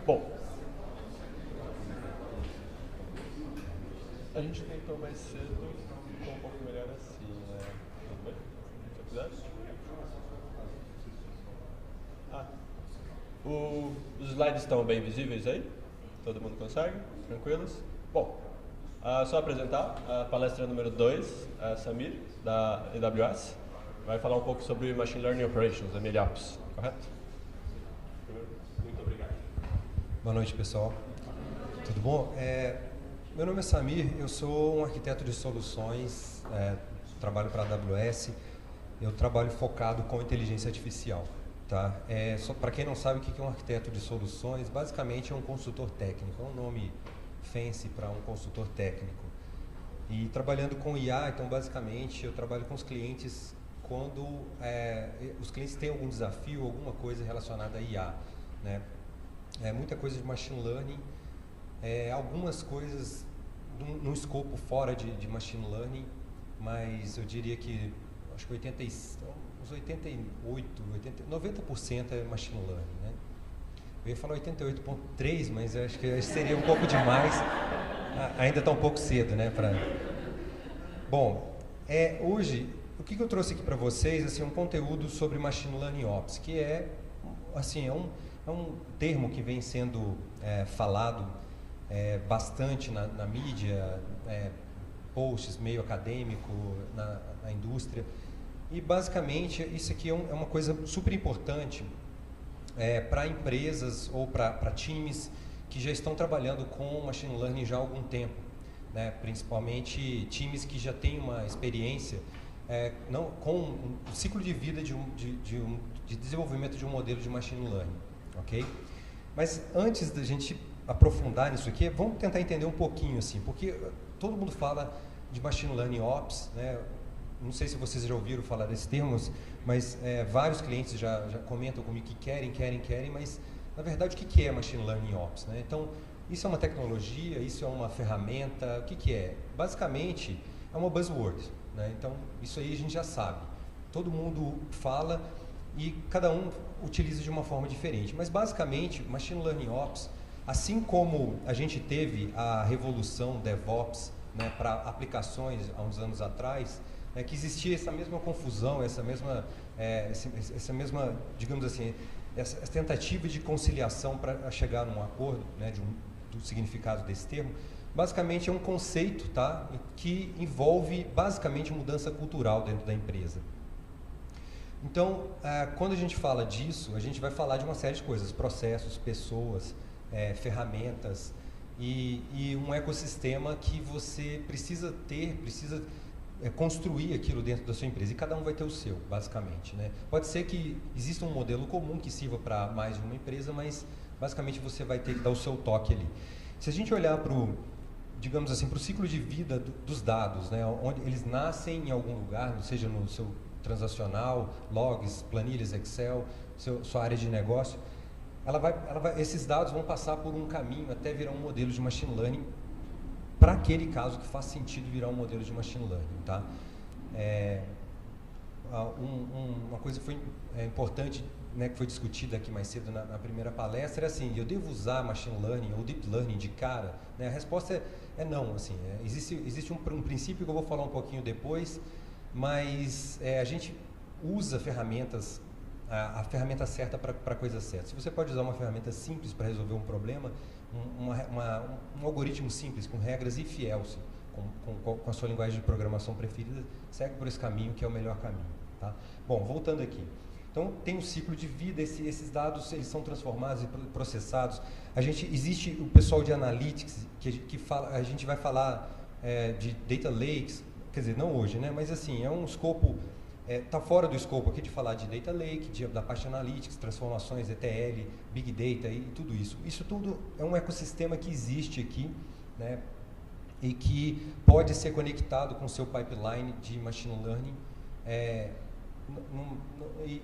Bom, a gente tentou mais cedo, ficou um pouco melhor assim, né? Tudo bem? Se eu quiser? Os slides estão bem visíveis aí? Todo mundo consegue? Tranquilos? Bom, só apresentar a palestra número 2, a Samir, da AWS. Vai falar um pouco sobre Machine Learning Operations, MLOps, correto? Muito obrigado. Boa noite, pessoal. Tudo bom? Meu nome é Samir, eu sou um arquiteto de soluções, trabalho para a AWS, eu trabalho focado com inteligência artificial. Tá? Só para quem não sabe o que é um arquiteto de soluções, basicamente é um consultor técnico, é um nome fancy para um consultor técnico. E trabalhando com IA, então basicamente eu trabalho com os clientes quando os clientes têm algum desafio, alguma coisa relacionada a IA. Né? Muita coisa de machine learning, algumas coisas num escopo fora de machine learning, mas eu diria que acho que 90% é machine learning, né? Eu ia falar 88,3, mas eu acho que seria um pouco demais. Ainda está um pouco cedo, né? Bom, hoje, o que eu trouxe aqui para vocês, assim, um conteúdo sobre Machine Learning Ops, que é um termo que vem sendo falado bastante na mídia, posts, meio acadêmico, na indústria. E basicamente isso aqui é uma coisa super importante para empresas ou para times que já estão trabalhando com Machine Learning já há algum tempo, né? Principalmente times que já têm uma experiência com o ciclo de vida de desenvolvimento de um modelo de Machine Learning, ok? Mas antes da gente aprofundar nisso aqui, vamos tentar entender um pouquinho assim, porque todo mundo fala de Machine Learning Ops, né? Não sei se vocês já ouviram falar desses termos, mas vários clientes já comentam comigo que querem, mas na verdade o que é Machine Learning Ops, né? Então, isso é uma tecnologia, isso é uma ferramenta, o que é? Basicamente, é uma buzzword, né? Então, isso aí a gente já sabe. Todo mundo fala e cada um utiliza de uma forma diferente, mas basicamente, Machine Learning Ops, assim como a gente teve a revolução DevOps, né, para aplicações há uns anos atrás, que existia essa mesma confusão, essa mesma, digamos assim, essa tentativa de conciliação para chegar num acordo, né, do significado desse termo. Basicamente é um conceito, tá, que envolve basicamente mudança cultural dentro da empresa. Então, quando a gente fala disso, a gente vai falar de uma série de coisas, processos, pessoas, ferramentas e um ecossistema que você precisa construir aquilo dentro da sua empresa, e cada um vai ter o seu, basicamente, né? Pode ser que exista um modelo comum que sirva para mais de uma empresa, mas basicamente você vai ter que dar o seu toque ali. Se a gente olhar para digamos assim, para o ciclo de vida dos dados, né? Onde eles nascem em algum lugar, seja no seu transacional, logs, planilhas, Excel, sua área de negócio, esses dados vão passar por um caminho até virar um modelo de machine learning, para aquele caso que faz sentido virar um modelo de machine learning, tá? Uma coisa que foi importante, né, que foi discutida aqui mais cedo na primeira palestra, é assim: eu devo usar machine learning ou deep learning de cara? Né? A resposta é não. Assim, existe um princípio que eu vou falar um pouquinho depois, mas a gente usa ferramentas, a ferramenta certa para a coisa certa. Se você pode usar uma ferramenta simples para resolver um problema, um algoritmo simples, com regras if else, com a sua linguagem de programação preferida, segue por esse caminho que é o melhor caminho. Tá? Bom, voltando aqui. Então, tem um ciclo de vida, esses dados eles são transformados e processados. Existe o pessoal de Analytics, que fala, a gente vai falar de Data Lakes, quer dizer, não hoje, né? Mas assim, é um escopo, está fora do escopo aqui de falar de Data Lake, da parte de Analytics, transformações, ETL, Big Data e tudo isso. Isso tudo é um ecossistema que existe aqui, né? E que pode ser conectado com o seu pipeline de Machine Learning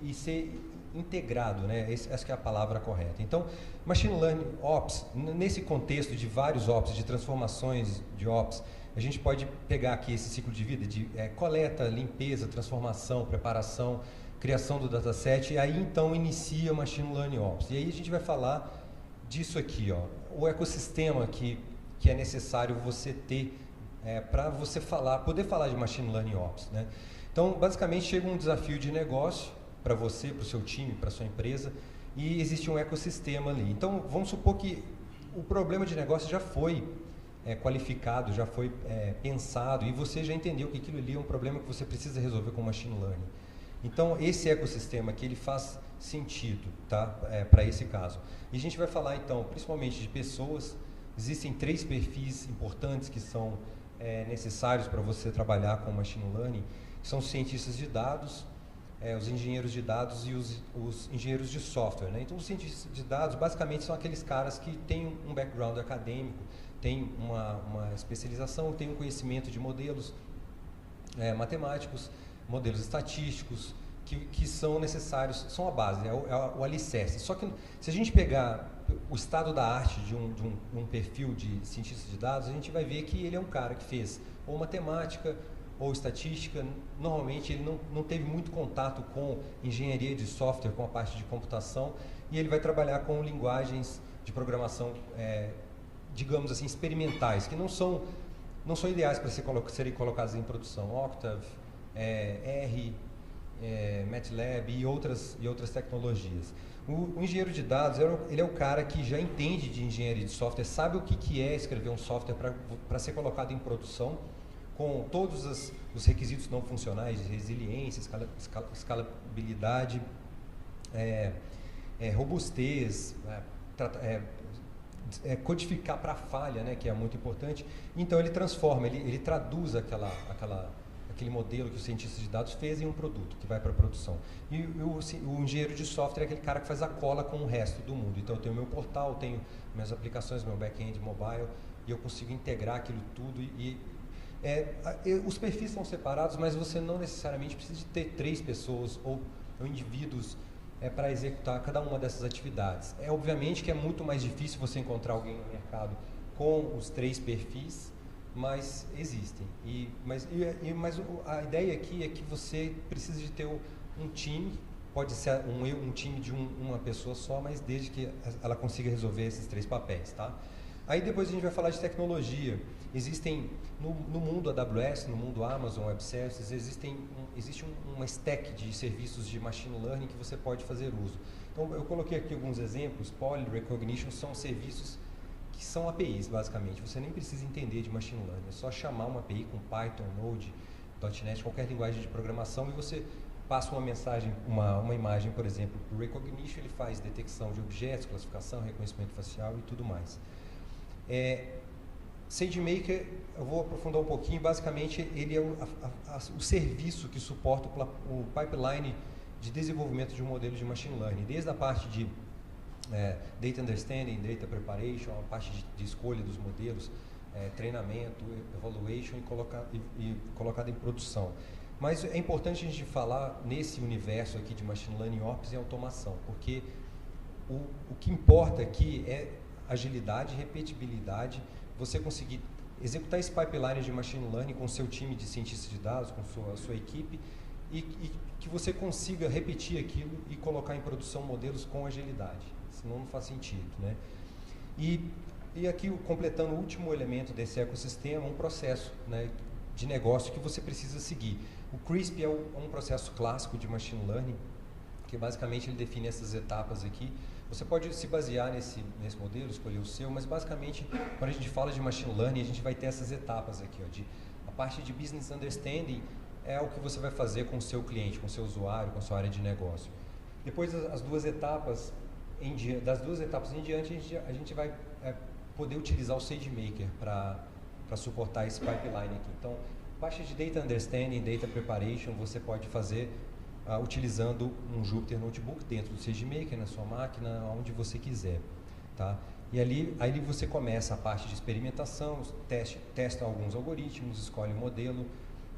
e ser integrado, né? Essa que é a palavra correta. Então, Machine Learning Ops, nesse contexto de vários Ops, de transformações de Ops, a gente pode pegar aqui esse ciclo de vida de coleta, limpeza, transformação, preparação, criação do dataset, e aí então inicia o Machine Learning Ops. E aí a gente vai falar disso aqui, ó, o ecossistema que é necessário você ter para você poder falar de Machine Learning Ops, né? Então, basicamente, chega um desafio de negócio para você, para o seu time, para a sua empresa, e existe um ecossistema ali. Então, vamos supor que o problema de negócio já foi qualificado, já foi pensado, e você já entendeu que aquilo ali é um problema que você precisa resolver com Machine Learning. Então, esse ecossistema aqui, ele faz sentido, tá? Para esse caso. E a gente vai falar, então, principalmente de pessoas. Existem 3 perfis importantes que são necessários para você trabalhar com Machine Learning, que são os cientistas de dados, os engenheiros de dados e os engenheiros de software, né? Então, os cientistas de dados, basicamente, são aqueles caras que têm um background acadêmico, têm uma especialização, têm um conhecimento de modelos matemáticos, modelos estatísticos, que são necessários, são a base, é o alicerce. Só que se a gente pegar o estado da arte de um perfil de cientista de dados, a gente vai ver que ele é um cara que fez ou matemática ou estatística. Normalmente ele não teve muito contato com engenharia de software, com a parte de computação, e ele vai trabalhar com linguagens de programação, digamos assim, experimentais, que não são ideais para serem colocadas em produção. Octave, R, MATLAB e outras tecnologias. O engenheiro de dados, ele é o cara que já entende de engenharia de software, sabe o que é escrever um software para ser colocado em produção, com todos os requisitos não funcionais de resiliência, escalabilidade, robustez, codificar para falha, né, que é muito importante. Então ele transforma, ele traduz aquele modelo que o cientista de dados fez em um produto que vai para a produção. E o engenheiro de software é aquele cara que faz a cola com o resto do mundo. Então eu tenho meu portal, tenho minhas aplicações, meu back-end mobile, e eu consigo integrar aquilo tudo. Os perfis são separados, mas você não necessariamente precisa de ter 3 pessoas ou indivíduos para executar cada uma dessas atividades. Obviamente que é muito mais difícil você encontrar alguém no mercado com os 3 perfis, mas existem. Mas a ideia aqui é que você precisa de ter um time, pode ser um time de uma pessoa só, mas desde que ela consiga resolver esses 3 papéis, tá? Aí depois a gente vai falar de tecnologia. Existem, no mundo AWS, no mundo Amazon Web Services, existe uma stack de serviços de Machine Learning que você pode fazer uso. Então eu coloquei aqui alguns exemplos. Poly Recognition são serviços que são APIs, basicamente. Você nem precisa entender de Machine Learning, é só chamar uma API com Python, Node, .NET, qualquer linguagem de programação, e você passa uma mensagem, uma imagem, por exemplo. O Recognition, ele faz detecção de objetos, classificação, reconhecimento facial e tudo mais. SageMaker, eu vou aprofundar um pouquinho. Basicamente, ele é o serviço que suporta o pipeline de desenvolvimento de um modelo de Machine Learning, desde a parte de Data Understanding, Data Preparation, a parte de escolha dos modelos, treinamento, evaluation e colocado em produção. Mas é importante a gente falar nesse universo aqui de Machine Learning Ops e automação, porque o que importa aqui é agilidade, repetibilidade, você conseguir executar esse pipeline de Machine Learning com o seu time de cientistas de dados, com a sua equipe, e que você consiga repetir aquilo e colocar em produção modelos com agilidade. Senão não faz sentido, né? E aqui, completando o último elemento desse ecossistema, um processo, né, de negócio que você precisa seguir. O CRISP é um processo clássico de Machine Learning, que basicamente ele define essas etapas aqui. Você pode se basear nesse modelo, escolher o seu, mas basicamente, quando a gente fala de Machine Learning, a gente vai ter essas etapas aqui, ó, a parte de Business Understanding é o que você vai fazer com o seu cliente, com o seu usuário, com a sua área de negócio. Depois das 2 etapas em diante, a gente vai poder utilizar o SageMaker para suportar esse pipeline aqui. Então, parte de Data Understanding, Data Preparation, você pode fazer utilizando um Jupyter Notebook dentro do SageMaker, na sua máquina, onde você quiser, tá? E aí você começa a parte de experimentação, testa alguns algoritmos, escolhe um modelo,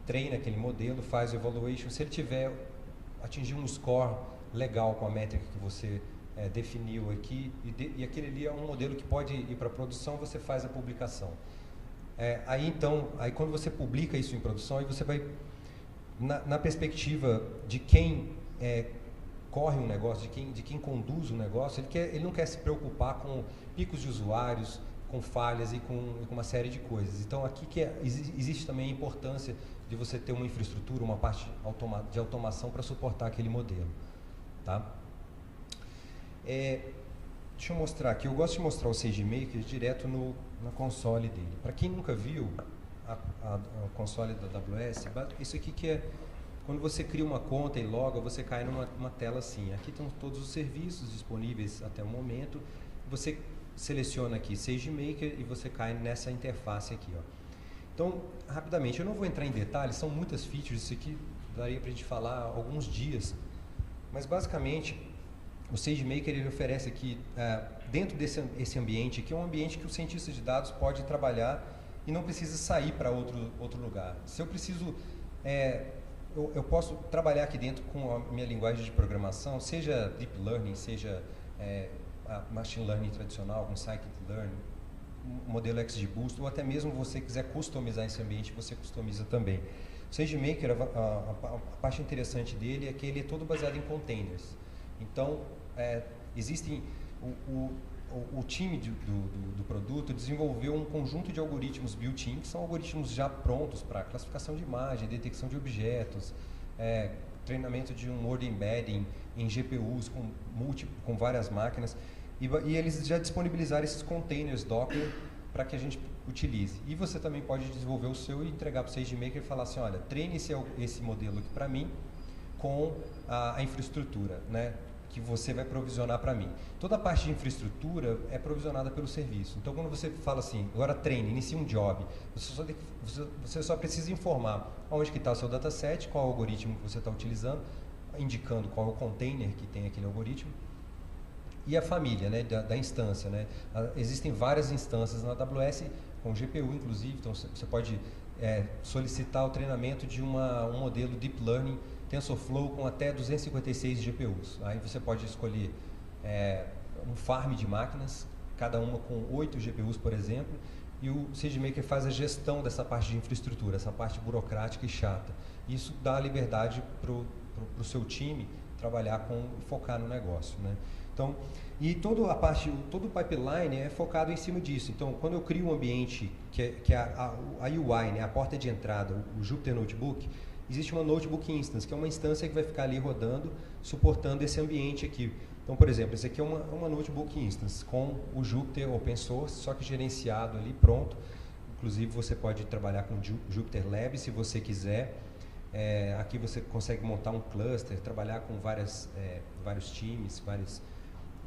treina aquele modelo, faz o evaluation. Se ele atingir um score legal com a métrica que você definiu aqui, e aquele ali é um modelo que pode ir para a produção, você faz a publicação. Aí quando você publica isso em produção, aí você vai, na perspectiva de quem corre um negócio, de quem conduz o negócio, ele não quer se preocupar com picos de usuários, com falhas e com uma série de coisas. Então, aqui existe também a importância de você ter uma infraestrutura, uma parte de automação para suportar aquele modelo. Tá? Deixa eu mostrar aqui. Eu gosto de mostrar o SageMaker direto na console dele. Para quem nunca viu o console da AWS, isso aqui que é quando você cria uma conta e loga, você cai numa tela assim. Aqui estão todos os serviços disponíveis até o momento. Você seleciona aqui SageMaker e você cai nessa interface aqui, ó. Então, rapidamente, eu não vou entrar em detalhes, são muitas features, isso aqui daria para a gente falar alguns dias, mas basicamente o SageMaker ele oferece aqui, dentro desse ambiente, que é um ambiente que o cientista de dados pode trabalhar e não precisa sair para outro lugar. Se eu preciso, eu posso trabalhar aqui dentro com a minha linguagem de programação, seja Deep Learning, seja a Machine Learning tradicional, com Scikit-learn, modelo XGBoost, ou até mesmo você quiser customizar esse ambiente, você customiza também. O SageMaker, a parte interessante dele é que ele é todo baseado em containers. Então, existem o time do produto desenvolveu um conjunto de algoritmos built-in, que são algoritmos já prontos para classificação de imagem, detecção de objetos, treinamento de um word embedding em GPUs com várias máquinas, e eles já disponibilizaram esses containers Docker para que a gente utilize. E você também pode desenvolver o seu e entregar para o SageMaker e falar assim, olha, treine esse modelo aqui para mim com a infraestrutura, né, que você vai provisionar para mim. Toda a parte de infraestrutura é provisionada pelo serviço. Então, quando você fala assim, agora treine, inicie um job, você só precisa informar onde que está o seu dataset, qual é o algoritmo que você está utilizando, indicando qual é o container que tem aquele algoritmo, e a família, né, da instância. Né? Existem várias instâncias na AWS, com GPU inclusive, então você pode solicitar o treinamento de um modelo Deep Learning TensorFlow com até 256 GPUs. Aí você pode escolher um farm de máquinas, cada uma com 8 GPUs, por exemplo, e o SageMaker faz a gestão dessa parte de infraestrutura, essa parte burocrática e chata. Isso dá liberdade para o seu time trabalhar focar no negócio, né? Então, e todo o pipeline é focado em cima disso. Então, quando eu crio um ambiente que é a UI, né, a porta de entrada, o Jupyter Notebook, existe uma Notebook Instance, que é uma instância que vai ficar ali rodando, suportando esse ambiente aqui. Então, por exemplo, esse aqui é uma Notebook Instance com o Jupyter Open Source, só que gerenciado ali, pronto. Inclusive, você pode trabalhar com Jupyter Lab, se você quiser. Aqui você consegue montar um cluster, trabalhar com vários times,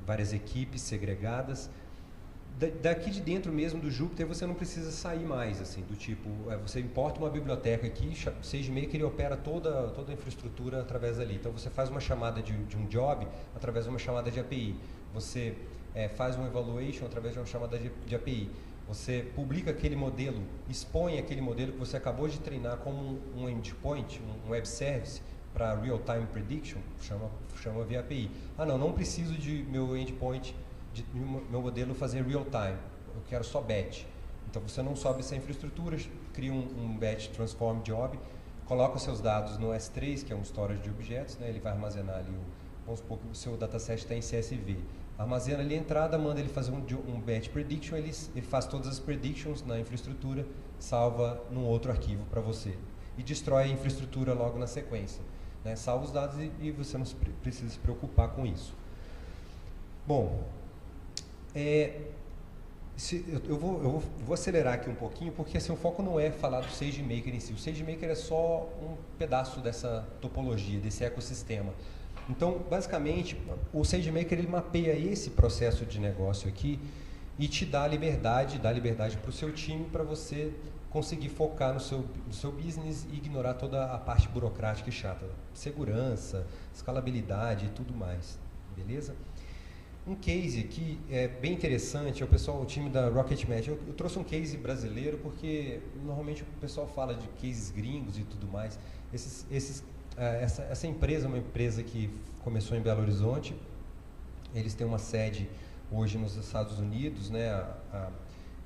várias equipes segregadas. Daqui de dentro mesmo do Jupyter você não precisa sair mais, assim, do tipo, você importa uma biblioteca aqui, o SageMaker ele opera toda a infraestrutura através dali. Então você faz uma chamada de um job através de uma chamada de API. Você faz um evaluation através de uma chamada de API. Você publica aquele modelo, expõe aquele modelo que você acabou de treinar como um endpoint, um web service para real-time prediction, chama via API. Não preciso de meu endpoint, de meu modelo fazer real-time, eu quero só batch. Então você não sobe essa infraestrutura, cria um batch transform job, coloca os seus dados no S3, que é um storage de objetos, né? Ele vai armazenar ali, vamos supor que o seu dataset está em CSV. Armazena ali a entrada, manda ele fazer um batch prediction, ele faz todas as predictions na infraestrutura, salva num outro arquivo para você. E destrói a infraestrutura logo na sequência. Né? Salva os dados e você não precisa se preocupar com isso. Bom, eu vou acelerar aqui um pouquinho, porque assim, o foco não é falar do SageMaker em si. O SageMaker é só um pedaço dessa topologia, desse ecossistema. Então, basicamente, o SageMaker ele mapeia esse processo de negócio aqui e te dá liberdade para o seu time, para você conseguir focar no seu business e ignorar toda a parte burocrática e chata. Segurança, escalabilidade e tudo mais. Beleza? Um case aqui bem interessante, o time da RocketMatch. Eu trouxe um case brasileiro porque normalmente o pessoal fala de cases gringos e tudo mais. Essa empresa é uma empresa que começou em Belo Horizonte. Eles têm uma sede hoje nos Estados Unidos, né,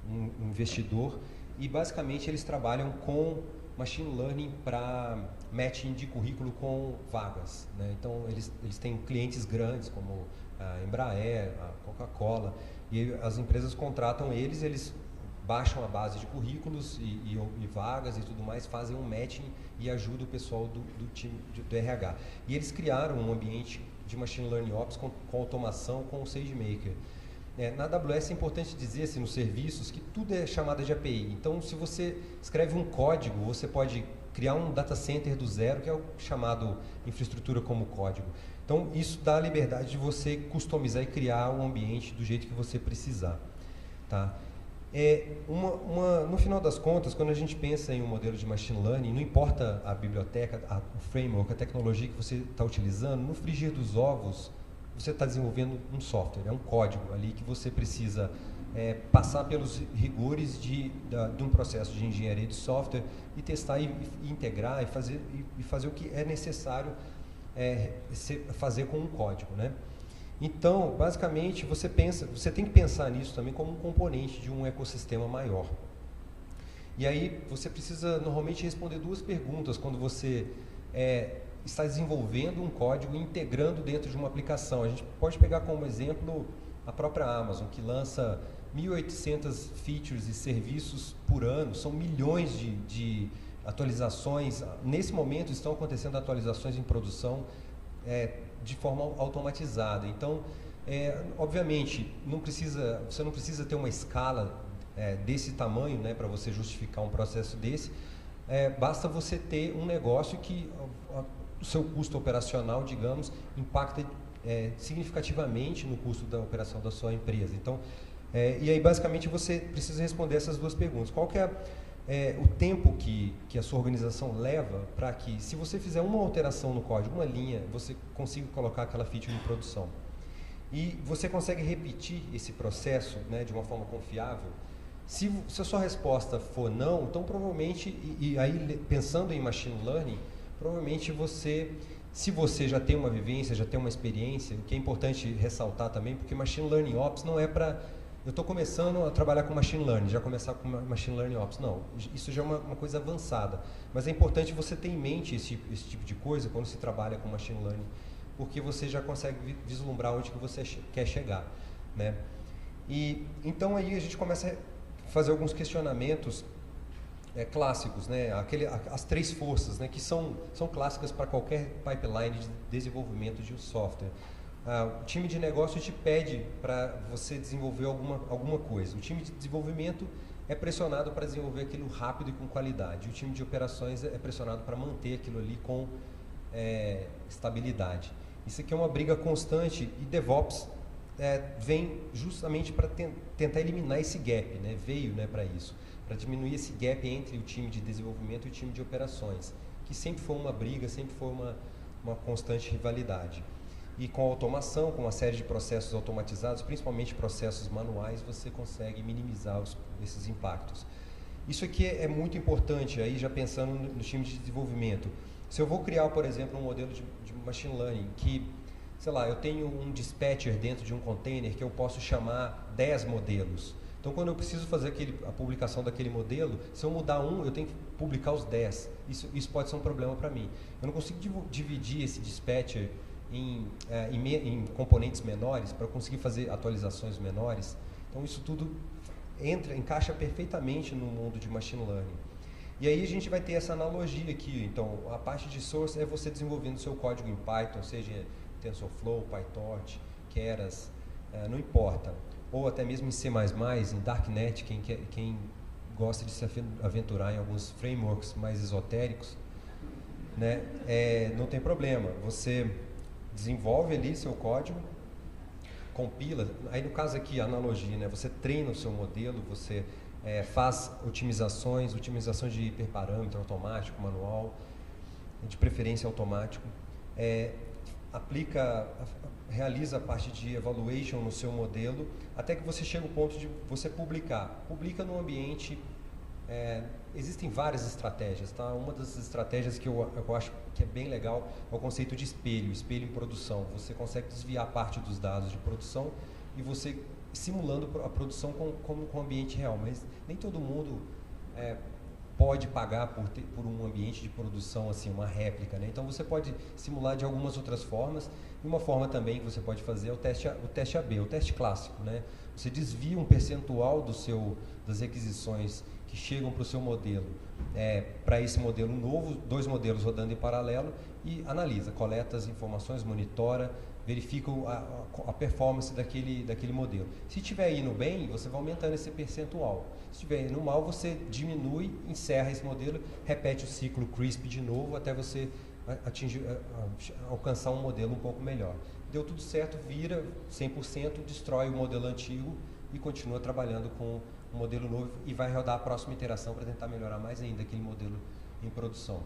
um investidor, e basicamente eles trabalham com machine learning para matching de currículo com vagas, né? Então, eles têm clientes grandes como a Embraer, a Coca-Cola, e as empresas contratam eles baixam a base de currículos e vagas e tudo mais, fazem um matching e ajudam o pessoal do time do RH. E eles criaram um ambiente de Machine Learning Ops com automação, com o SageMaker. Na AWS é importante dizer, assim, nos serviços, que tudo é chamada de API. Então, se você escreve um código, você pode criar um data center do zero, que é o chamado infraestrutura como código. Então, isso dá a liberdade de você customizar e criar um ambiente do jeito que você precisar. Tá? No final das contas, quando a gente pensa em um modelo de machine learning, não importa a biblioteca, o framework, a tecnologia que você está utilizando, no frigir dos ovos, você está desenvolvendo um software, é um código ali que você precisa passar pelos rigores de um processo de engenharia de software e testar e integrar e fazer o que é necessário fazer com um código, né? Então, basicamente, você tem que pensar nisso também como um componente de um ecossistema maior. E aí, você precisa normalmente responder duas perguntas quando você está desenvolvendo um código e integrando dentro de uma aplicação. A gente pode pegar como exemplo a própria Amazon, que lança 1.800 features e serviços por ano, são milhões de atualizações. Nesse momento estão acontecendo atualizações em produção de forma automatizada. Então, obviamente, você não precisa ter uma escala desse tamanho, né, para você justificar um processo desse. Basta você ter um negócio que o seu custo operacional, digamos, impacta significativamente no custo da operação da sua empresa. Então, e aí basicamente você precisa responder essas duas perguntas. Qual que é o tempo que a sua organização leva para que, se você fizer uma alteração no código, uma linha, você consiga colocar aquela feature em produção? E você consegue repetir esse processo, né, de uma forma confiável? Se a sua resposta for não, então provavelmente, e aí pensando em machine learning, provavelmente se você já tem uma vivência, já tem uma experiência, o que é importante ressaltar também, porque Machine Learning Ops não é para... Eu estou começando a trabalhar com Machine Learning, já começar com Machine Learning Ops. Não, isso já é uma coisa avançada. Mas é importante você ter em mente esse tipo de coisa quando se trabalha com Machine Learning, porque você já consegue vislumbrar onde que você quer chegar, né? E então aí a gente começa a fazer alguns questionamentos clássicos, né? As três forças, né? Que são clássicas para qualquer pipeline de desenvolvimento de um software. O time de negócio te pede para você desenvolver alguma coisa. O time de desenvolvimento é pressionado para desenvolver aquilo rápido e com qualidade. O time de operações é pressionado para manter aquilo ali com estabilidade. Isso aqui é uma briga constante e DevOps vem justamente para tentar eliminar esse gap, né? Veio, né, para isso, para diminuir esse gap entre o time de desenvolvimento e o time de operações, que sempre foi uma briga, sempre foi uma constante rivalidade. E com a automação, com uma série de processos automatizados, principalmente processos manuais, você consegue minimizar esses impactos. Isso aqui é muito importante, aí já pensando no time de desenvolvimento. Se eu vou criar, por exemplo, um modelo de machine learning que, sei lá, eu tenho um dispatcher dentro de um container que eu posso chamar 10 modelos. Então, quando eu preciso fazer a publicação daquele modelo, se eu mudar um, eu tenho que publicar os 10. Isso pode ser um problema para mim. Eu não consigo dividir esse dispatcher em componentes menores para conseguir fazer atualizações menores. Então, isso tudo encaixa perfeitamente no mundo de machine learning. E aí a gente vai ter essa analogia aqui. Então, a parte de source é você desenvolvendo seu código em Python, seja TensorFlow, PyTorch, Keras, não importa. Ou até mesmo em C++, em Darknet, quem gosta de se aventurar em alguns frameworks mais esotéricos, né, não tem problema. Você desenvolve ali seu código, compila. Aí no caso aqui, a analogia, né, você treina o seu modelo, você faz otimizações de hiperparâmetro automático, manual, de preferência automático, realiza a parte de evaluation no seu modelo, até que você chega ao ponto de você publicar. Publica num ambiente... existem várias estratégias, tá? Uma das estratégias que eu acho que é bem legal é o conceito de espelho em produção. Você consegue desviar parte dos dados de produção e você simulando a produção com o ambiente real, mas nem todo mundo pode pagar por um ambiente de produção, assim, uma réplica, né? Então você pode simular de algumas outras formas, e uma forma também que você pode fazer é o teste AB, o teste clássico, né? Você desvia um percentual das requisições que chegam para o seu modelo, para esse modelo novo, 2 modelos rodando em paralelo, e analisa, coleta as informações, monitora, verifica a performance daquele modelo. Se estiver indo bem, você vai aumentando esse percentual. Se estiver indo mal, você diminui, encerra esse modelo, repete o ciclo CRISP de novo até você alcançar um modelo um pouco melhor. Deu tudo certo, vira 100%, destrói o modelo antigo e continua trabalhando com o modelo novo e vai rodar a próxima iteração para tentar melhorar mais ainda aquele modelo em produção.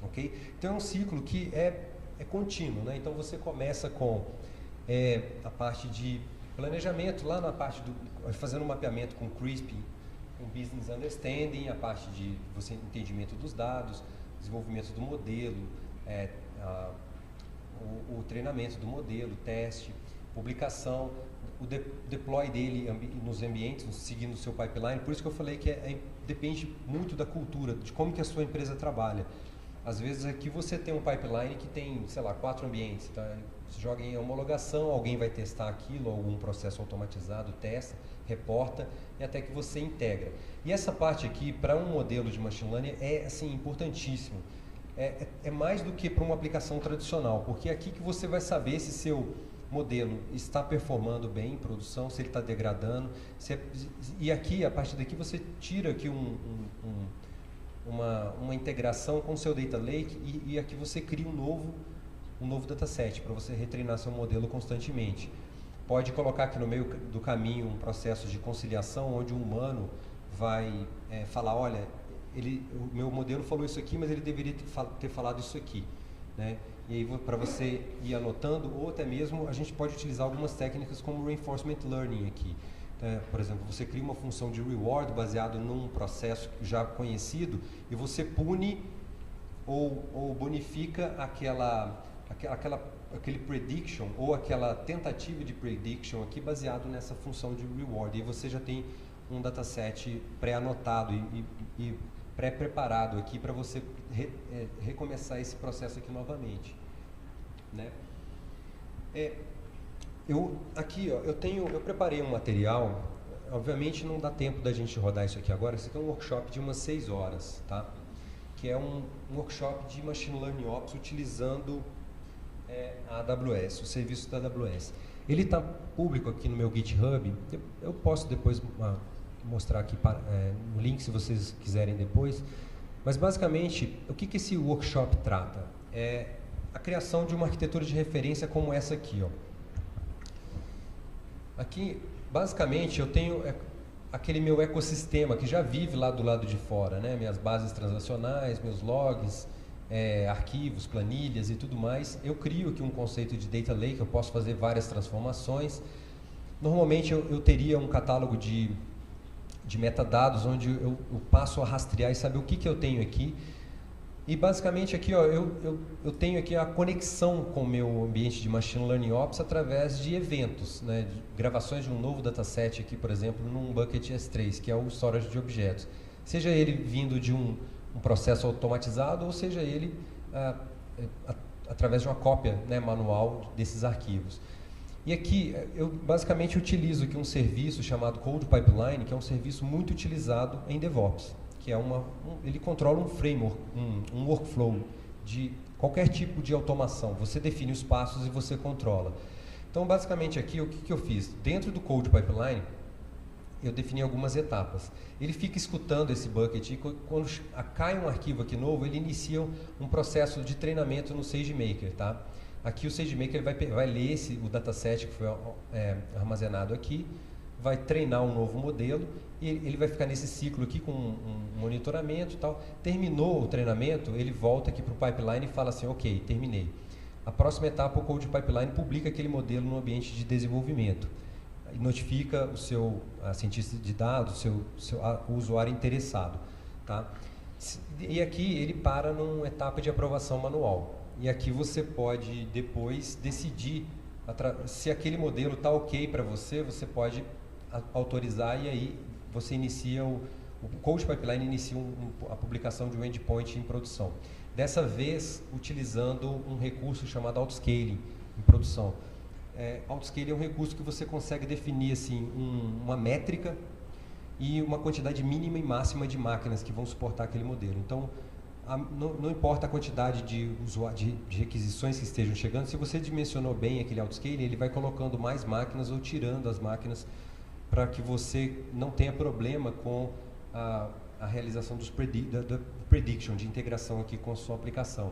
Ok? Então é um ciclo que é contínuo, né? Então você começa com a parte de planejamento, lá na parte fazendo um mapeamento com CRISP, com Business Understanding, a parte de entendimento dos dados, desenvolvimento do modelo, o treinamento do modelo, teste, publicação, o deploy dele nos ambientes, seguindo o seu pipeline. Por isso que eu falei que depende muito da cultura, de como que a sua empresa trabalha. Às vezes aqui você tem um pipeline que tem, sei lá, 4 ambientes, tá? Você joga em homologação, alguém vai testar aquilo, algum processo automatizado, testa, reporta e até que você integra. E essa parte aqui, para um modelo de machine learning, é assim, importantíssimo. É mais do que para uma aplicação tradicional, porque é aqui que você vai saber se seu modelo está performando bem em produção, se ele está degradando, e aqui, a partir daqui, você tira aqui uma integração com o seu data lake e aqui você cria um novo dataset para você retreinar seu modelo constantemente. Pode colocar aqui no meio do caminho um processo de conciliação onde um humano vai falar, olha, o meu modelo falou isso aqui, mas ele deveria ter falado isso aqui, né? E aí para você ir anotando, ou até mesmo a gente pode utilizar algumas técnicas como Reinforcement Learning aqui. Por exemplo, você cria uma função de reward baseado num processo já conhecido e você pune ou bonifica aquele prediction ou aquela tentativa de prediction aqui baseado nessa função de reward. E você já tem um dataset pré-anotado e pré-preparado aqui para você recomeçar esse processo aqui novamente, né? Eu preparei um material, obviamente não dá tempo da gente rodar isso aqui agora, isso aqui é um workshop de umas 6 horas, tá? Que é um workshop de Machine Learning Ops utilizando a AWS, o serviço da AWS. Ele está público aqui no meu GitHub, eu posso depois mostrar aqui no link se vocês quiserem depois, mas basicamente o que esse workshop trata? É a criação de uma arquitetura de referência como essa aqui, ó. Aqui, basicamente, eu tenho aquele meu ecossistema que já vive lá do lado de fora, né? Minhas bases transacionais, meus logs, arquivos, planilhas e tudo mais. Eu crio aqui um conceito de Data Lake, eu posso fazer várias transformações. Normalmente, eu teria um catálogo de metadados onde eu passo a rastrear e saber o que eu tenho aqui. E basicamente aqui, ó, eu tenho aqui a conexão com o meu ambiente de Machine Learning Ops através de eventos, né, de gravações de um novo dataset aqui, por exemplo, num bucket S3, que é o storage de objetos. Seja ele vindo de um processo automatizado ou seja ele através de uma cópia, né, manual desses arquivos. E aqui eu basicamente utilizo aqui um serviço chamado Code Pipeline, que é um serviço muito utilizado em DevOps, que é ele controla um framework, um workflow de qualquer tipo de automação. Você define os passos e você controla. Então, basicamente aqui, o que eu fiz? Dentro do Code Pipeline, eu defini algumas etapas. Ele fica escutando esse bucket e quando cai um arquivo aqui novo, ele inicia um processo de treinamento no SageMaker, tá? Aqui o SageMaker vai ler o dataset que foi armazenado aqui, vai treinar um novo modelo e ele vai ficar nesse ciclo aqui com um monitoramento e tal. Terminou o treinamento, ele volta aqui para o pipeline e fala assim, ok, terminei. A próxima etapa, o Code Pipeline publica aquele modelo no ambiente de desenvolvimento. E notifica o seu cientista de dados, o usuário interessado. Tá? E aqui ele para numa etapa de aprovação manual. E aqui você pode depois decidir se aquele modelo está ok para você, você pode autorizar e aí você inicia o Code Pipeline inicia a publicação de um endpoint em produção. Dessa vez, utilizando um recurso chamado Autoscaling em produção. Autoscaling é um recurso que você consegue definir assim, uma métrica e uma quantidade mínima e máxima de máquinas que vão suportar aquele modelo. Então, não importa a quantidade de requisições que estejam chegando, se você dimensionou bem aquele autoscaling, ele vai colocando mais máquinas ou tirando as máquinas para que você não tenha problema com a realização da prediction, de integração aqui com a sua aplicação.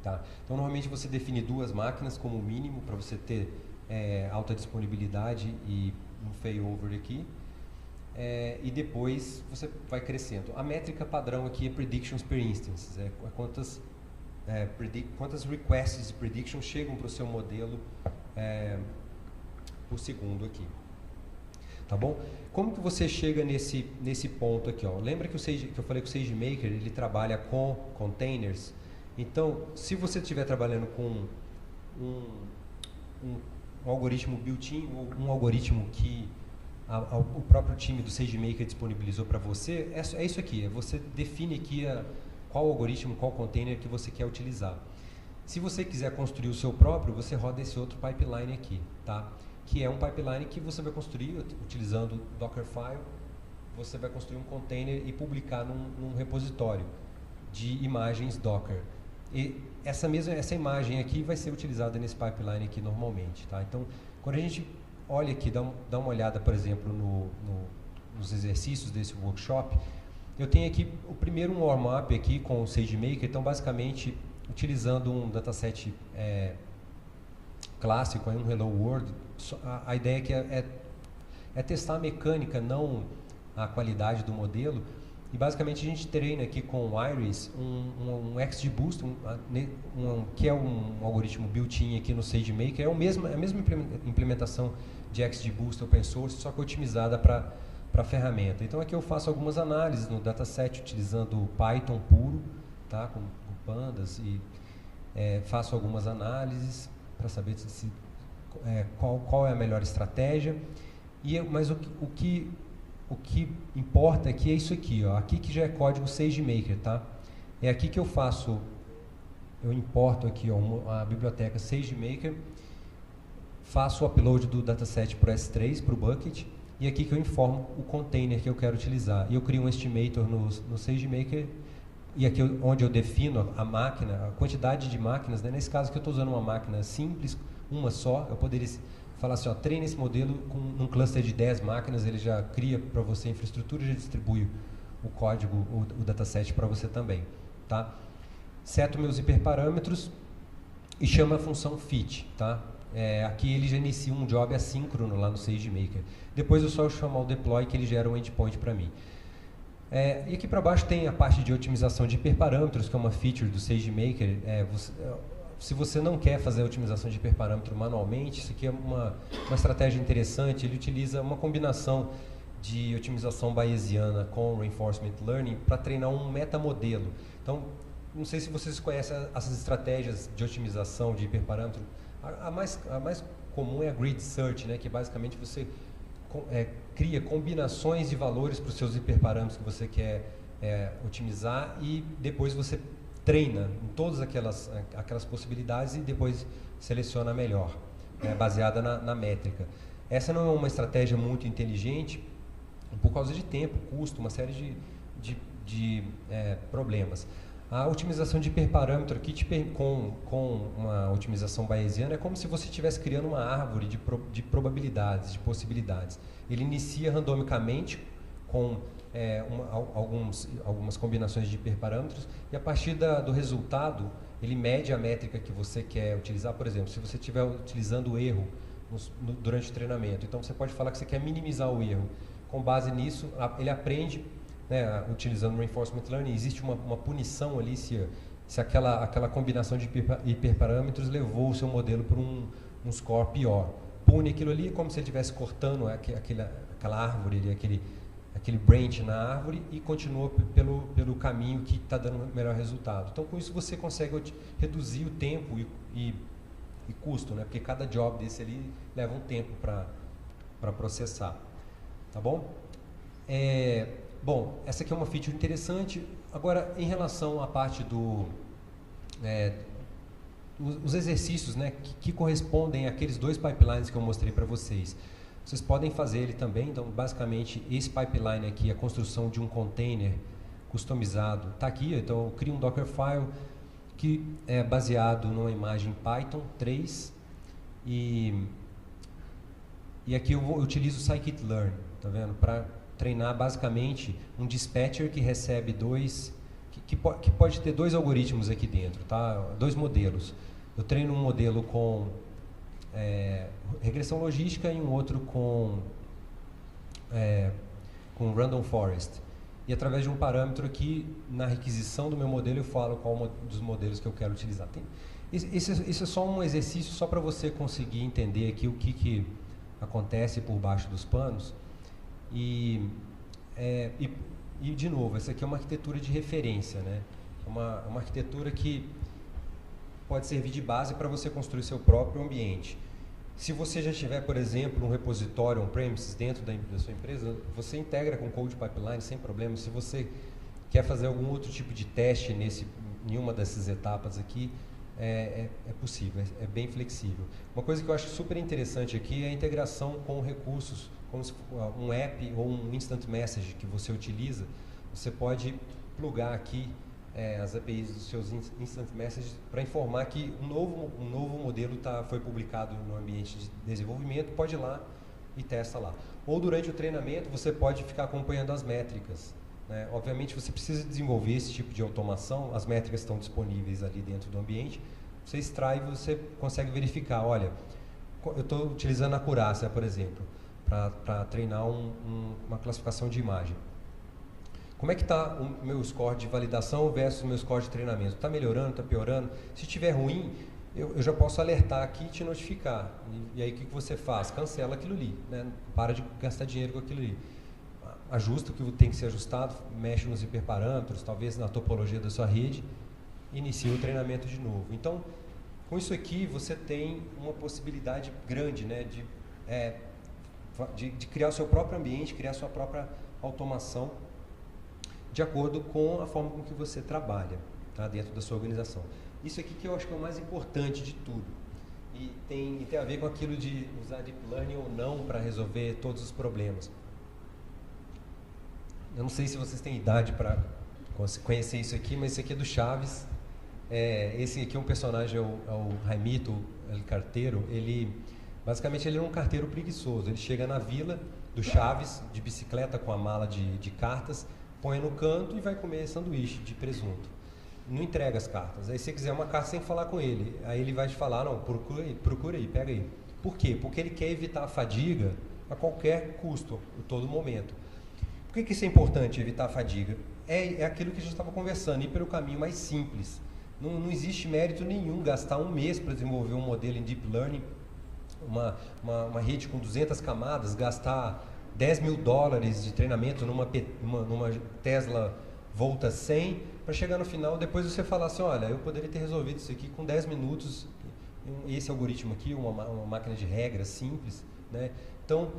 Tá? Então, normalmente você define 2 máquinas como mínimo para você ter alta disponibilidade e um failover aqui. E depois você vai crescendo. A métrica padrão aqui é predictions per instance, quantas requests de prediction chegam para o seu modelo por segundo aqui. Tá bom? Como que você chega nesse ponto aqui? Ó? Lembra que eu falei que o SageMaker ele trabalha com containers? Então, se você estiver trabalhando com um algoritmo built-in, ou um algoritmo que o próprio time do SageMaker disponibilizou para você, é isso aqui, você define aqui qual algoritmo, qual container que você quer utilizar. Se você quiser construir o seu próprio, você roda esse outro pipeline aqui, tá? Que é um pipeline que você vai construir utilizando Dockerfile, você vai construir um container e publicar num repositório de imagens Docker. E essa imagem aqui vai ser utilizada nesse pipeline aqui normalmente, tá? Então, quando a gente olha aqui, dá uma olhada, por exemplo, nos exercícios desse workshop, eu tenho aqui o primeiro warm-up aqui com o SageMaker, então basicamente utilizando um dataset clássico, um Hello World, a ideia aqui é testar a mecânica, não a qualidade do modelo, e basicamente a gente treina aqui com o Iris um XGBoost, que é um algoritmo built-in aqui no SageMaker, é a mesma implementação de XGBoost Open Source, só que otimizada para a ferramenta. Então aqui eu faço algumas análises no dataset utilizando Python puro, tá, com pandas, e faço algumas análises para saber qual é a melhor estratégia. Mas o que importa aqui é isso aqui, ó. Aqui que já é código SageMaker, tá? É aqui que eu importo aqui, ó, a biblioteca SageMaker, faço o upload do dataset para o S3, para o bucket, e aqui que eu informo o container que eu quero utilizar. E eu crio um estimator no SageMaker, e aqui onde eu defino a máquina, a quantidade de máquinas, né? Nesse caso que eu estou usando uma máquina simples, uma só, eu poderia falar assim, ó, treine esse modelo com um cluster de 10 máquinas, ele já cria para você a infraestrutura e já distribui o código, o dataset para você também, tá? Seto meus hiperparâmetros e chama a função fit, tá? Aqui ele já inicia um job assíncrono lá no SageMaker. Depois eu só chamar o deploy que ele gera um endpoint para mim. E aqui para baixo tem a parte de otimização de hiperparâmetros, que é uma feature do SageMaker. Se você não quer fazer a otimização de hiperparâmetro manualmente, isso aqui é uma estratégia interessante. Ele utiliza uma combinação de otimização bayesiana com reinforcement learning para treinar um metamodelo. Então, não sei se vocês conhecem essas estratégias de otimização de hiperparâmetro. A mais comum é a grid search, né, que basicamente você cria combinações de valores para os seus hiperparâmetros que você quer otimizar, e depois você treina em todas aquelas possibilidades e depois seleciona a melhor, baseada na métrica. Essa não é uma estratégia muito inteligente por causa de tempo, custo, uma série de problemas. A otimização de hiperparâmetro aqui com uma otimização bayesiana é como se você estivesse criando uma árvore de probabilidades, de possibilidades. Ele inicia randomicamente com algumas combinações de hiperparâmetros, e a partir do resultado ele mede a métrica que você quer utilizar. Por exemplo, se você estiver utilizando o erro durante o treinamento, então você pode falar que você quer minimizar o erro. Com base nisso, ele aprende, né, utilizando Reinforcement Learning, existe uma punição ali se aquela combinação de hiperparâmetros levou o seu modelo para um score pior. Pune aquilo ali como se ele estivesse cortando aquela árvore ali, aquele branch na árvore, e continua pelo caminho que está dando o melhor resultado. Então, com isso você consegue reduzir o tempo e custo, né? Porque cada job desse ali leva um tempo para processar. Tá bom? Bom, essa aqui é uma feature interessante. Agora, em relação à parte os exercícios, né, que correspondem àqueles 2 pipelines que eu mostrei para vocês. Vocês podem fazer ele também. Então, basicamente, esse pipeline aqui, a construção de um container customizado, está aqui. Então, eu crio um Dockerfile que é baseado numa imagem Python 3 e aqui eu utilizo o scikit-learn, tá vendo? Para treinar basicamente um dispatcher que recebe que pode ter 2 algoritmos aqui dentro, tá? 2 modelos. Eu treino um modelo com regressão logística e um outro com random forest. E através de um parâmetro aqui, na requisição do meu modelo, eu falo qual dos modelos que eu quero utilizar. Isso é só um exercício só para você conseguir entender aqui o que acontece por baixo dos panos. E de novo, essa aqui é uma arquitetura de referência, né? Uma arquitetura que pode servir de base para você construir seu próprio ambiente. Se você já tiver, por exemplo, um repositório on-premises dentro da sua empresa, você integra com Code Pipeline sem problema. Se você quer fazer algum outro tipo de teste em uma dessas etapas aqui, é possível, é bem flexível. Uma coisa que eu acho super interessante aqui é a integração com recursos, como um app ou um instant message que você utiliza. Você pode plugar aqui as APIs dos seus instant messages para informar que um novo modelo foi publicado no ambiente de desenvolvimento, pode ir lá e testa lá. Ou durante o treinamento você pode ficar acompanhando as métricas, né? Obviamente você precisa desenvolver esse tipo de automação, as métricas estão disponíveis ali dentro do ambiente, você extrai e você consegue verificar, olha, eu estou utilizando a Curácia, por exemplo, para treinar uma classificação de imagem. Como é que está o meu score de validação versus o meu score de treinamento? Está melhorando, está piorando? Se estiver ruim, eu já posso alertar aqui e te notificar. E aí o que você faz? Cancela aquilo ali, né? Para de gastar dinheiro com aquilo ali. Ajusta o que tem que ser ajustado, mexe nos hiperparâmetros, talvez na topologia da sua rede, inicia o treinamento de novo. Então, com isso aqui, você tem uma possibilidade grande, né, de criar o seu próprio ambiente, criar a sua própria automação, de acordo com a forma com que você trabalha, tá, dentro da sua organização. Isso aqui que eu acho que é o mais importante de tudo. E tem a ver com aquilo de usar Deep Learning ou não para resolver todos os problemas. Eu não sei se vocês têm idade para conhecer isso aqui, mas isso aqui é do Chaves. Esse aqui é um personagem, é o Jaimito, el carteiro. Basicamente ele é um carteiro preguiçoso. Ele chega na vila do Chaves, de bicicleta com a mala de cartas, põe no canto e vai comer sanduíche de presunto. Não entrega as cartas. Aí se você quiser uma carta, sem falar com ele. Aí ele vai te falar, não, procura aí, pega aí. Por quê? Porque ele quer evitar a fadiga a qualquer custo, a todo momento. Por que isso é importante, evitar a fadiga? É aquilo que a gente estava conversando, ir pelo caminho mais simples. Não existe mérito nenhum gastar um mês para desenvolver um modelo em Deep Learning, uma rede com 200 camadas, gastar $10 mil de treinamento numa Tesla Volta 100, para chegar no final, depois você falar assim, olha, eu poderia ter resolvido isso aqui com 10 minutos, esse algoritmo aqui, uma máquina de regras simples, né? Então,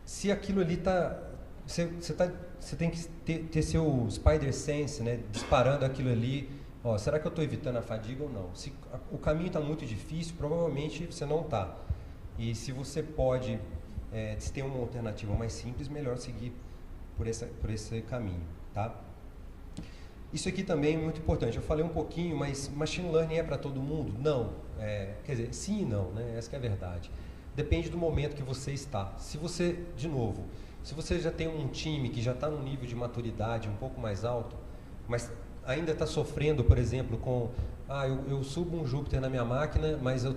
se aquilo ali está... Você tem que ter seu Spider Sense, né, disparando aquilo ali, ó, será que eu estou evitando a fadiga ou não? Se o caminho está muito difícil, provavelmente você não está. E se você pode... se tem uma alternativa mais simples, melhor seguir por esse caminho, tá? Isso aqui também é muito importante. Eu falei um pouquinho, mas Machine Learning é para todo mundo? Não. Quer dizer, sim e não, né? Essa que é a verdade. Depende do momento que você está. Se você, de novo, se você já tem um time que já está num nível de maturidade um pouco mais alto, mas ainda está sofrendo, por exemplo, com... eu subo um Jupyter na minha máquina, mas eu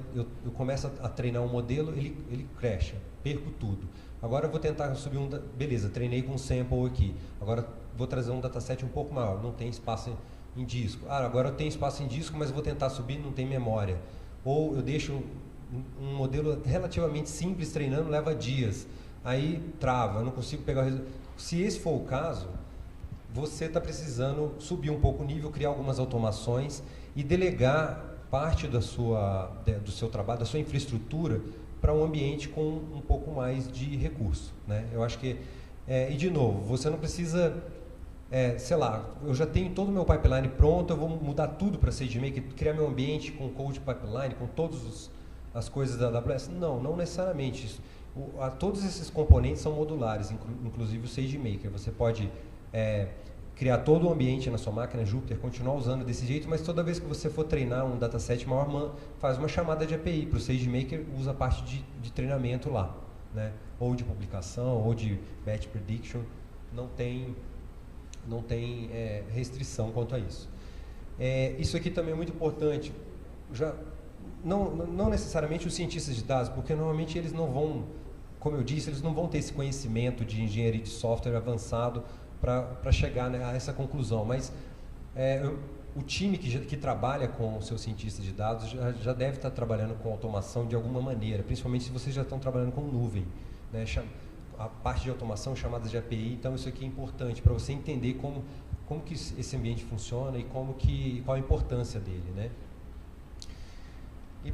começo a treinar um modelo, ele crasha, perco tudo. Agora eu vou tentar subir beleza, treinei com um sample aqui. Agora vou trazer um dataset um pouco maior, não tem espaço em disco. Agora eu tenho espaço em disco, mas vou tentar subir, não tem memória. Ou eu deixo um modelo relativamente simples treinando, leva dias. Aí trava, eu não consigo pegar o resultado. Se esse for o caso, você está precisando subir um pouco o nível, criar algumas automações e delegar parte do seu trabalho, da sua infraestrutura, para um ambiente com um pouco mais de recurso, né? Eu acho que, e de novo, você não precisa sei lá, eu já tenho todo o meu pipeline pronto, eu vou mudar tudo para SageMaker, criar meu ambiente com code pipeline, com todas as coisas da AWS? Não, não necessariamente. Todos esses componentes são modulares, inclusive o SageMaker. Você pode criar todo o ambiente na sua máquina Jupyter, continuar usando desse jeito, mas toda vez que você for treinar um dataset maior, faz uma chamada de API para o SageMaker, usa a parte de treinamento lá, né? Ou de publicação, ou de batch prediction, não tem restrição quanto a isso. Isso aqui também é muito importante, não necessariamente os cientistas de dados, porque normalmente eles não vão, como eu disse, eles não vão ter esse conhecimento de engenharia de software avançado para chegar, né, a essa conclusão, mas o time que trabalha com os seus cientistas de dados já deve estar trabalhando com automação de alguma maneira, principalmente se vocês já estão trabalhando com nuvem, né, a parte de automação chamadas de API. Então isso aqui é importante para você entender como que esse ambiente funciona e qual a importância dele, né? E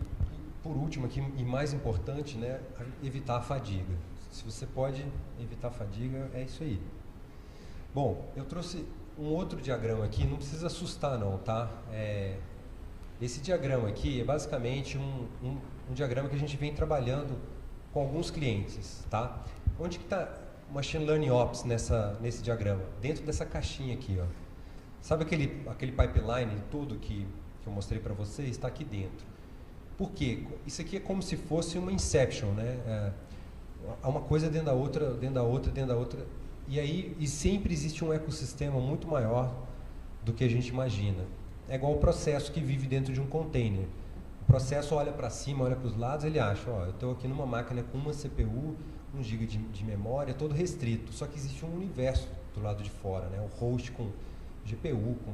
por último aqui, e mais importante, né, evitar a fadiga. Se você pode evitar a fadiga, é isso aí. Bom, eu trouxe um outro diagrama aqui, não precisa assustar não, tá? Esse diagrama aqui é basicamente um diagrama que a gente vem trabalhando com alguns clientes, tá? Onde que está o Machine Learning Ops nesse diagrama? Dentro dessa caixinha aqui, ó. Sabe aquele pipeline todo que eu mostrei para vocês? Está aqui dentro. Por quê? Isso aqui é como se fosse uma Inception, né? Há uma coisa dentro da outra, dentro da outra, dentro da outra. E sempre existe um ecossistema muito maior do que a gente imagina. É igual o processo que vive dentro de um container. O processo olha para cima, olha para os lados, ele acha, ó, eu estou aqui numa máquina com uma CPU, 1 GB de memória, todo restrito. Só que existe um universo do lado de fora, né? O host com GPU, com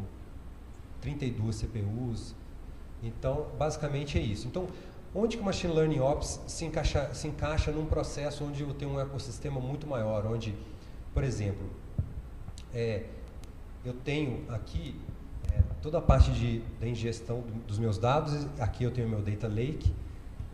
32 CPUs. Então, basicamente é isso. Então, onde que o Machine Learning Ops se encaixa num processo onde eu tenho um ecossistema muito maior, onde, por exemplo, eu tenho aqui toda a parte da ingestão dos meus dados. Aqui eu tenho meu Data Lake.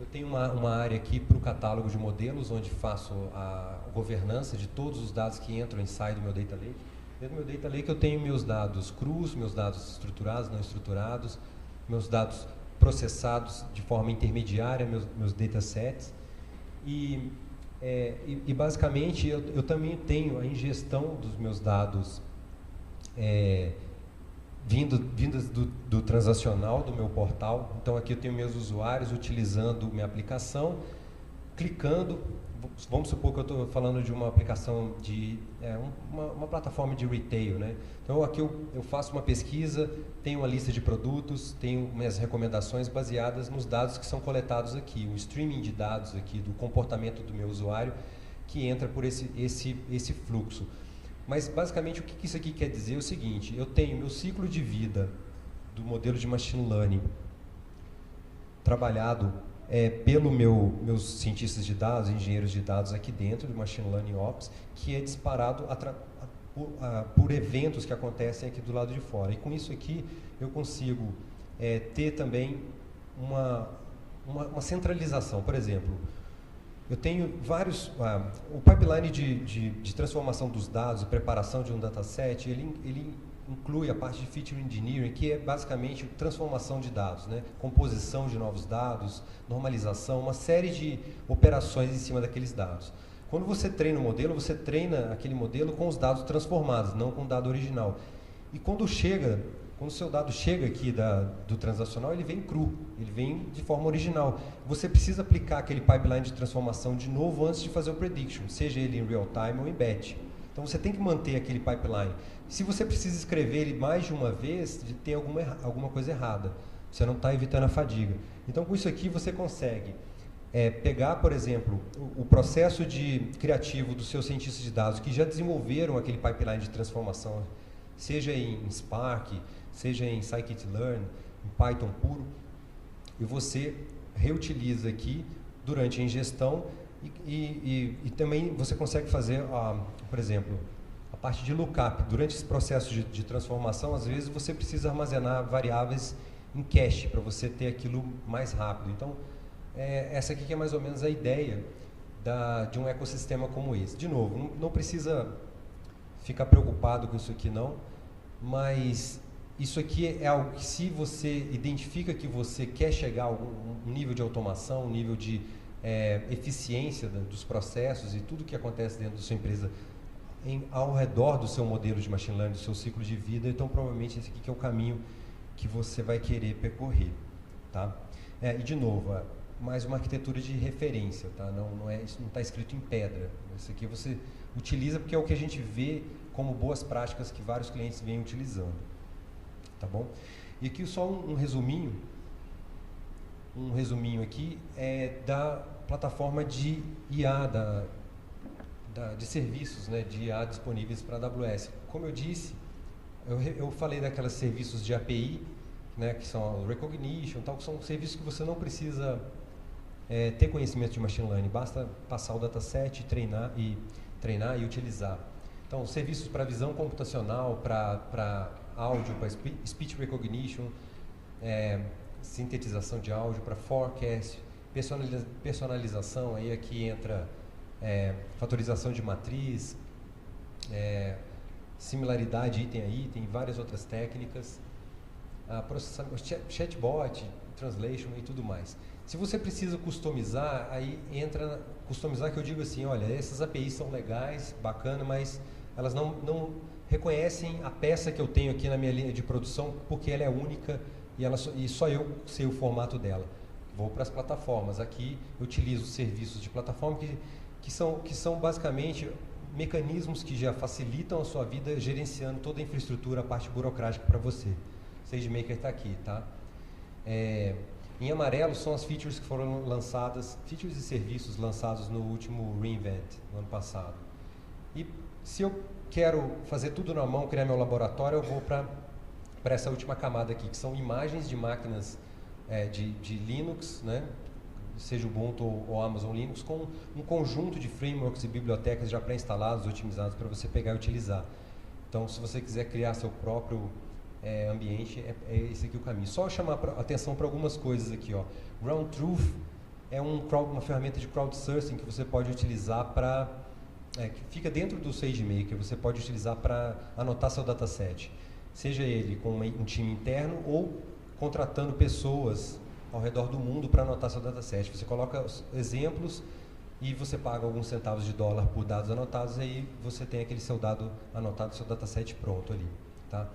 Eu tenho uma área aqui para o catálogo de modelos, onde faço a governança de todos os dados que entram e saem do meu Data Lake. Dentro do meu Data Lake eu tenho meus dados crus, meus dados estruturados, não estruturados, meus dados processados de forma intermediária, meus datasets. E basicamente eu também tenho a ingestão dos meus dados vindas do transacional do meu portal. Então aqui eu tenho meus usuários utilizando minha aplicação, clicando. Vamos supor que eu estou falando de uma aplicação de uma plataforma de retail, né? Então aqui eu faço uma pesquisa, tenho uma lista de produtos, tenho minhas recomendações baseadas nos dados que são coletados aqui, o streaming de dados aqui do comportamento do meu usuário que entra por esse fluxo. Mas basicamente o que isso aqui quer dizer é o seguinte: eu tenho meu ciclo de vida do modelo de machine learning trabalhado pelo meus cientistas de dados, engenheiros de dados aqui dentro do Machine Learning Ops, que é disparado por eventos que acontecem aqui do lado de fora. E com isso aqui eu consigo ter também uma centralização. Por exemplo, eu tenho vários... o pipeline de transformação dos dados, de preparação de um dataset, ele inclui a parte de feature engineering, que é basicamente transformação de dados, né? Composição de novos dados, normalização, uma série de operações em cima daqueles dados. Quando você treina o modelo, você treina aquele modelo com os dados transformados, não com o dado original. E quando o seu dado chega aqui do transacional, ele vem cru, ele vem de forma original. Você precisa aplicar aquele pipeline de transformação de novo antes de fazer o prediction, seja ele em real time ou em batch. Então você tem que manter aquele pipeline. Se você precisa escrever ele mais de uma vez, tem alguma coisa errada. Você não está evitando a fadiga. Então com isso aqui você consegue pegar, por exemplo, o processo criativo dos seus cientistas de dados que já desenvolveram aquele pipeline de transformação, seja em Spark, seja em Scikit-learn, em Python puro, e você reutiliza aqui durante a ingestão e também você consegue fazer, por exemplo, a parte de lookup. Durante esse processo de transformação, às vezes você precisa armazenar variáveis em cache para você ter aquilo mais rápido. Então, essa aqui que é mais ou menos a ideia de um ecossistema como esse. De novo, não precisa ficar preocupado com isso aqui não, mas isso aqui é algo que, se você identifica que você quer chegar a um nível de automação, um nível de eficiência dos processos e tudo que acontece dentro da sua empresa ao redor do seu modelo de machine learning, do seu ciclo de vida, então provavelmente esse aqui que é o caminho que você vai querer percorrer, tá? E de novo, mais uma arquitetura de referência, tá? Isso não está escrito em pedra. Isso aqui você utiliza porque é o que a gente vê como boas práticas que vários clientes vêm utilizando, tá bom? E aqui só um resuminho aqui da plataforma de IA, de serviços, né, de IA disponíveis para a AWS. Como eu disse, eu falei daqueles serviços de API, né, que são Recognition, tal, que são serviços que você não precisa ter conhecimento de machine learning, basta passar o dataset, treinar e utilizar. Então, serviços para visão computacional, para áudio, para speech recognition, sintetização de áudio, para forecast, personalização, aí aqui entra fatorização de matriz, similaridade item a item, várias outras técnicas, chatbot, translation e tudo mais. Se você precisa customizar, aí entra customizar, que eu digo assim, olha, essas APIs são legais, bacana, mas elas não reconhecem a peça que eu tenho aqui na minha linha de produção, porque ela é única e só eu sei o formato dela. Vou para as plataformas. Aqui eu utilizo serviços de plataforma que são basicamente mecanismos que já facilitam a sua vida, gerenciando toda a infraestrutura, a parte burocrática para você. SageMaker está aqui, tá? Em amarelo são as features que foram lançadas, features e serviços lançados no último reInvent, no ano passado. E se eu quero fazer tudo na mão, criar meu laboratório, eu vou para essa última camada aqui, que são imagens de máquinas de Linux, né? Seja Ubuntu ou Amazon Linux, com um conjunto de frameworks e bibliotecas já pré-instalados, otimizados para você pegar e utilizar. Então, se você quiser criar seu próprio ambiente, é esse aqui o caminho. Só chamar atenção para algumas coisas aqui, ó. Ground Truth é uma ferramenta de crowdsourcing que você pode utilizar que fica dentro do SageMaker, você pode utilizar para anotar seu dataset, seja ele com um time interno ou contratando pessoas ao redor do mundo para anotar seu dataset. Você coloca os exemplos e você paga alguns centavos de dólar por dados anotados, e aí você tem aquele seu dado anotado, seu dataset pronto ali, tá?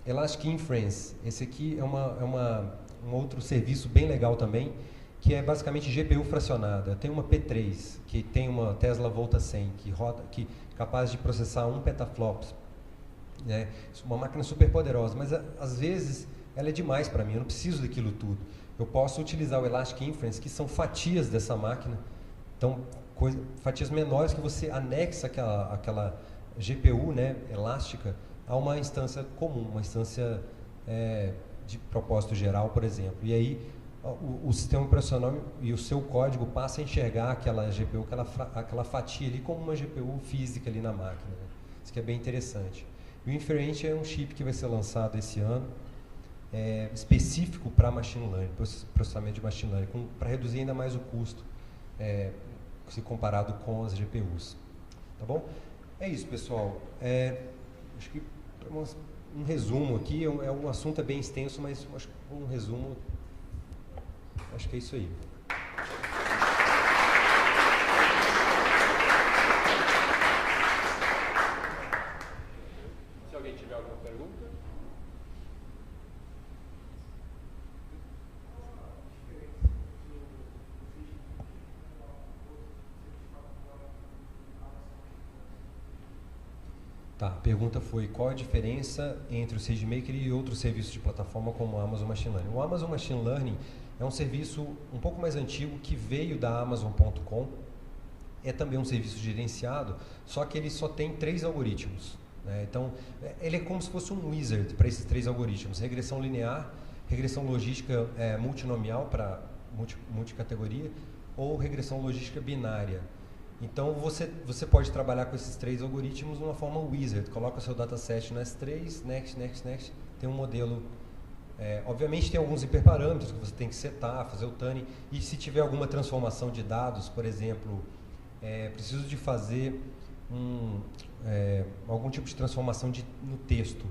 Elastic Inference, esse aqui é um outro serviço bem legal também, que é basicamente GPU fracionada. Tem uma P3, que tem uma Tesla Volta 100, que é capaz de processar 1 petaflops, né? Uma máquina super poderosa, mas às vezes ela é demais para mim, eu não preciso daquilo tudo. Eu posso utilizar o Elastic Inference, que são fatias dessa máquina, então fatias menores que você anexa aquela GPU, né, elástica, a uma instância comum, uma instância de propósito geral, por exemplo. E aí o sistema operacional e o seu código passa a enxergar aquela GPU, aquela fatia ali como uma GPU física ali na máquina, né? Isso que é bem interessante. E o Inferent é um chip que vai ser lançado esse ano, específico para machine learning, processamento de machine learning, para reduzir ainda mais o custo, se comparado com as GPUs. Tá bom? É isso, pessoal. Acho que um resumo aqui, um assunto bem extenso, mas acho que um resumo, acho que é isso aí. Se alguém tiver alguma pergunta. Tá, a pergunta foi: qual a diferença entre o SageMaker e outros serviços de plataforma como o Amazon Machine Learning? O Amazon Machine Learning é um serviço um pouco mais antigo que veio da Amazon.com. É também um serviço gerenciado, só que ele só tem 3 algoritmos, né? Então, ele é como se fosse um wizard para esses 3 algoritmos: regressão linear, regressão logística multinomial para multicategoria, ou regressão logística binária. Então, você pode trabalhar com esses 3 algoritmos de uma forma wizard. Coloca o seu dataset nas 3, next, tem um modelo. Obviamente tem alguns hiperparâmetros que você tem que setar, fazer o tuning. E se tiver alguma transformação de dados, por exemplo, preciso de fazer algum tipo de transformação no texto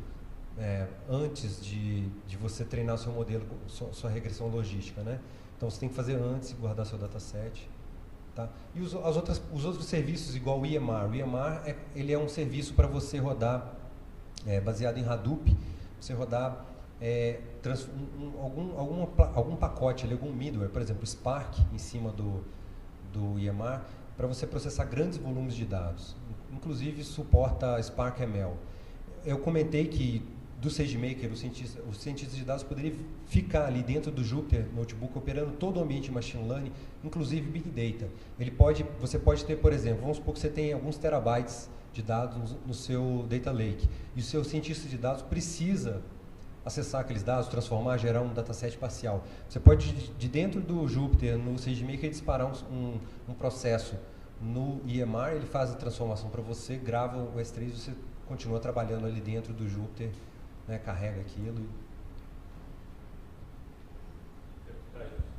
antes de você treinar o seu modelo, sua regressão logística, né? Então você tem que fazer antes e guardar seu dataset. Tá? E os outros serviços, igual o EMR. O EMR ele é um serviço para você rodar, baseado em Hadoop, você rodar algum pacote, algum middleware, por exemplo, Spark, em cima do EMR, para você processar grandes volumes de dados. Inclusive suporta Spark ML. Eu comentei que do SageMaker, o cientista de dados poderia ficar ali dentro do Jupyter Notebook operando todo o ambiente de Machine Learning, inclusive Big Data. Você pode ter, por exemplo, vamos supor que você tem alguns terabytes de dados no seu Data Lake e o seu cientista de dados precisa acessar aqueles dados, transformar, gerar um dataset parcial. Você pode, de dentro do Jupyter, no SageMaker, disparar um processo no EMR, ele faz a transformação para você, grava o S3 e você continua trabalhando ali dentro do Jupyter, né, carrega aquilo.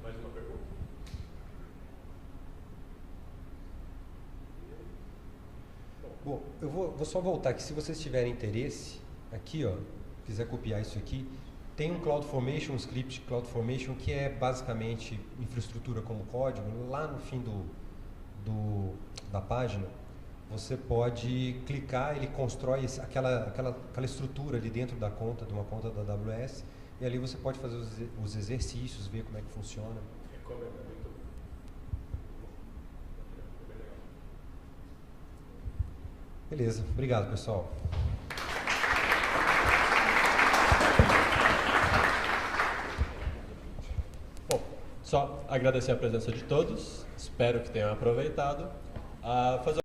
Mais uma pergunta? Bom, eu vou só voltar aqui, se vocês tiverem interesse, aqui, ó, quiser copiar isso aqui, tem um CloudFormation, um script CloudFormation, que é basicamente infraestrutura como código. Lá no fim da página, você pode clicar, ele constrói aquela estrutura ali dentro da conta, de uma conta da AWS, e ali você pode fazer os exercícios, ver como é que funciona. Beleza, obrigado, pessoal. Bom, só agradecer a presença de todos, espero que tenham aproveitado.